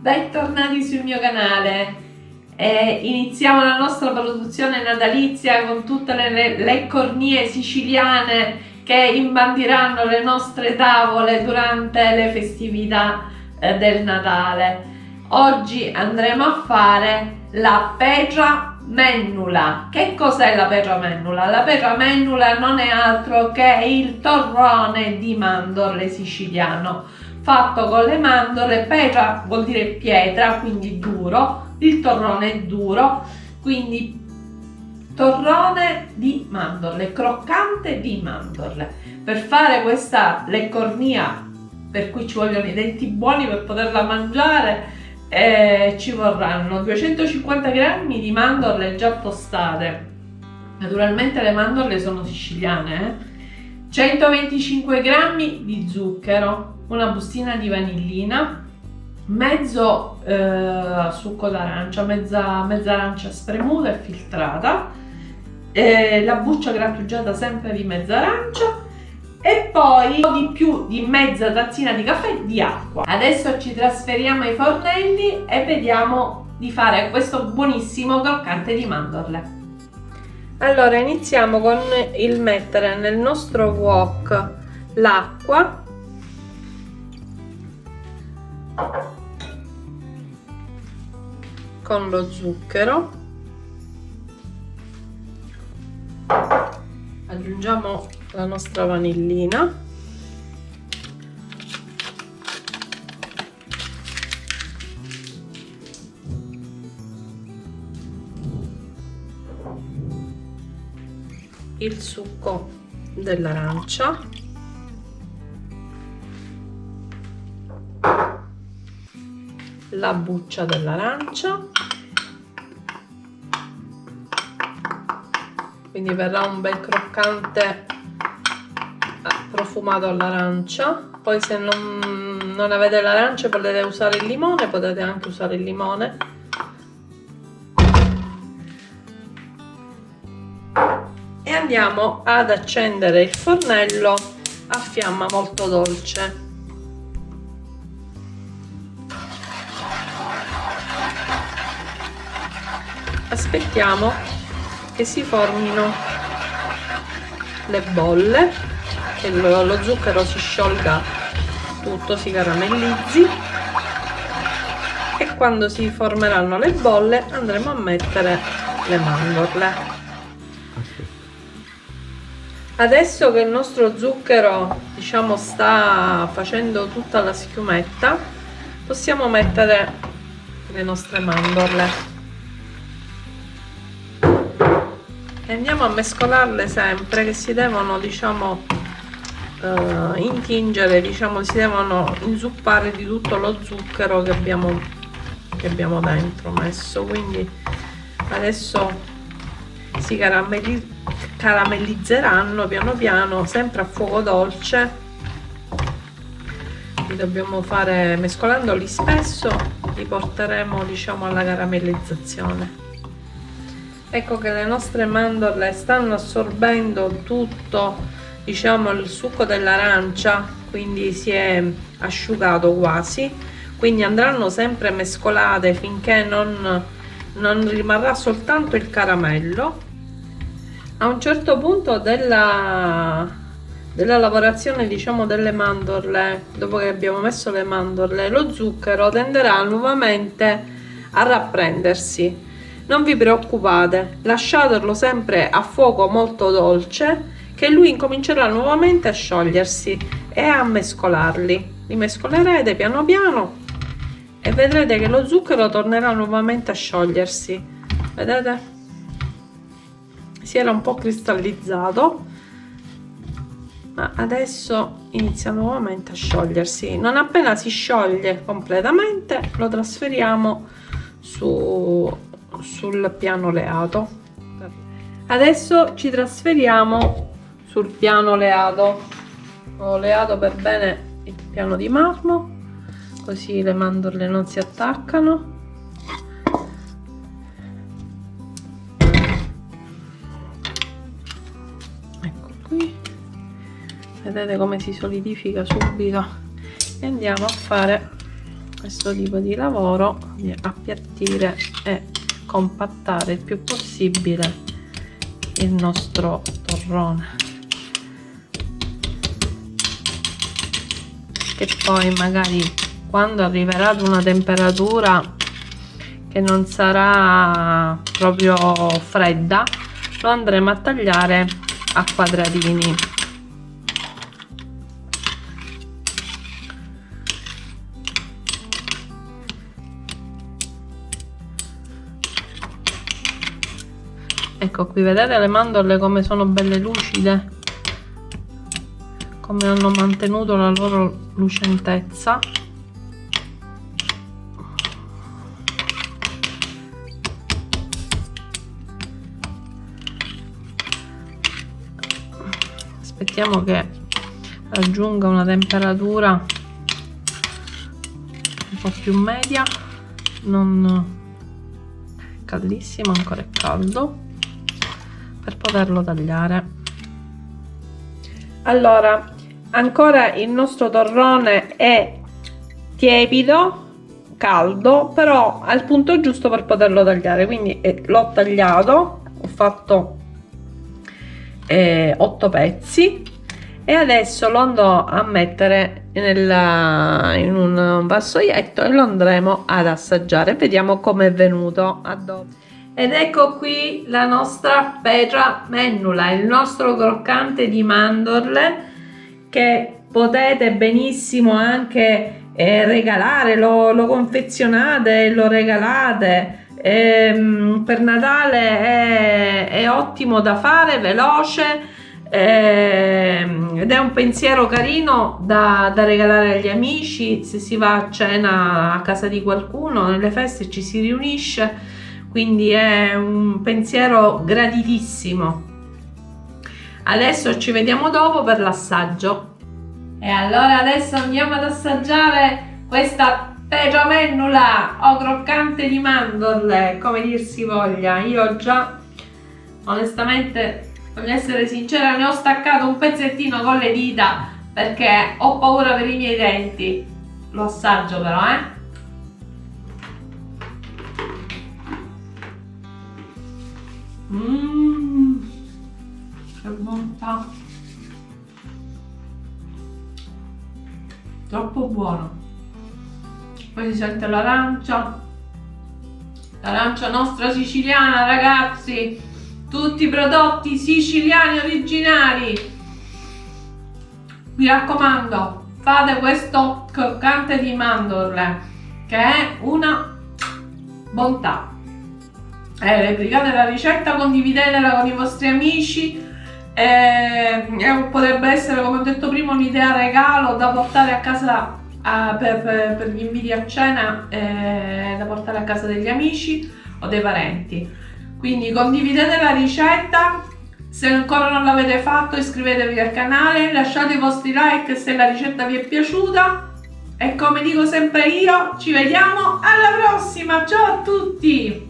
Bentornati sul mio canale. Iniziamo la nostra produzione natalizia con tutte le cornie siciliane che imbandiranno le nostre tavole durante le festività del Natale. Oggi andremo a fare la petra mennula. Che cos'è la petra mennula? La petra mennula non è altro che il torrone di mandorle siciliano fatto con le mandorle. Petra vuol dire pietra, quindi duro, il torrone è duro, quindi torrone di mandorle, croccante di mandorle. Per fare questa leccornia, per cui ci vogliono i denti buoni per poterla mangiare, ci vorranno 250 grammi di mandorle già tostate, naturalmente le mandorle sono siciliane, 125 grammi di zucchero, una bustina di vanillina, mezzo succo d'arancia, mezza arancia spremuta e filtrata, la buccia grattugiata sempre di mezza arancia e poi un po' di più di mezza tazzina di caffè di acqua. Adesso ci trasferiamo ai fornelli e vediamo di fare questo buonissimo croccante di mandorle. Allora iniziamo con il mettere nel nostro wok l'acqua, con lo zucchero, aggiungiamo la nostra vanillina, il succo dell'arancia, la buccia dell'arancia, quindi verrà un bel croccante profumato all'arancia. Poi se non avete l'arancia potete usare il limone, potete anche usare il limone. E andiamo ad accendere il fornello a fiamma molto dolce. Aspettiamo che si formino le bolle, che lo zucchero si sciolga tutto, si caramellizzi, e quando si formeranno le bolle andremo a mettere le mandorle. Adesso che il nostro zucchero, diciamo, sta facendo tutta la schiumetta, possiamo mettere le nostre mandorle e andiamo a mescolarle sempre, che si devono, diciamo, intingere, diciamo, si devono inzuppare di tutto lo zucchero che abbiamo dentro messo. Quindi adesso si caramellizzeranno piano piano, sempre a fuoco dolce. Li dobbiamo fare mescolandoli spesso, li porteremo, diciamo, alla caramellizzazione. Ecco che le nostre mandorle stanno assorbendo tutto, diciamo, il succo dell'arancia, quindi si è asciugato quasi, quindi andranno sempre mescolate finché non rimarrà soltanto il caramello. A un certo punto della lavorazione, diciamo, delle mandorle, dopo che abbiamo messo le mandorle, lo zucchero tenderà nuovamente a rapprendersi. Non vi preoccupate, lasciatelo sempre a fuoco molto dolce, che lui incomincerà nuovamente a sciogliersi e a mescolarli. Li mescolerete piano piano e vedrete che lo zucchero tornerà nuovamente a sciogliersi. Vedete? Si era un po' cristallizzato, ma adesso inizia nuovamente a sciogliersi. Non appena si scioglie completamente, lo trasferiamo sul piano leato. Adesso ci trasferiamo sul piano leato. Ho leato per bene il piano di marmo, così le mandorle non si attaccano. Ecco qui, vedete come si solidifica subito. E andiamo a fare questo tipo di lavoro, di appiattire e compattare il più possibile il nostro torrone, che poi magari quando arriverà ad una temperatura che non sarà proprio fredda, lo andremo a tagliare a quadratini. Ecco qui, vedete le mandorle come sono belle lucide, come hanno mantenuto la loro lucentezza. Aspettiamo che raggiunga una temperatura un po' più media, non caldissimo, ancora è caldo, per poterlo tagliare. Allora, ancora il nostro torrone è tiepido, caldo, però al punto giusto per poterlo tagliare, quindi l'ho tagliato, ho fatto 8 pezzi e adesso lo andrò a mettere in un vassoietto e lo andremo ad assaggiare. Vediamo come è venuto. A dopo. Ed ecco qui la nostra Petra Mennula, il nostro croccante di mandorle, che potete benissimo anche regalare, lo confezionate e lo regalate. Per Natale è ottimo da fare, veloce, ed è un pensiero carino da regalare agli amici se si va a cena a casa di qualcuno, nelle feste ci si riunisce. Quindi è un pensiero graditissimo. Adesso ci vediamo dopo per l'assaggio. E allora adesso andiamo ad assaggiare questa Petra Mennula o croccante di mandorle, come dir si voglia. Io già, onestamente, voglio essere sincera, ne ho staccato un pezzettino con le dita perché ho paura per i miei denti. Lo assaggio però, che bontà, troppo buono. Poi si sente l'arancia nostra siciliana, ragazzi, tutti i prodotti siciliani originali. Mi raccomando, fate questo croccante di mandorle che è una bontà. Replicate la ricetta, condividetela con i vostri amici, potrebbe essere, come ho detto prima, un'idea regalo da portare a casa per gli inviti a cena, da portare a casa degli amici o dei parenti. Quindi condividete la ricetta, se ancora non l'avete fatto iscrivetevi al canale, lasciate i vostri like se la ricetta vi è piaciuta e come dico sempre io, ci vediamo alla prossima, ciao a tutti!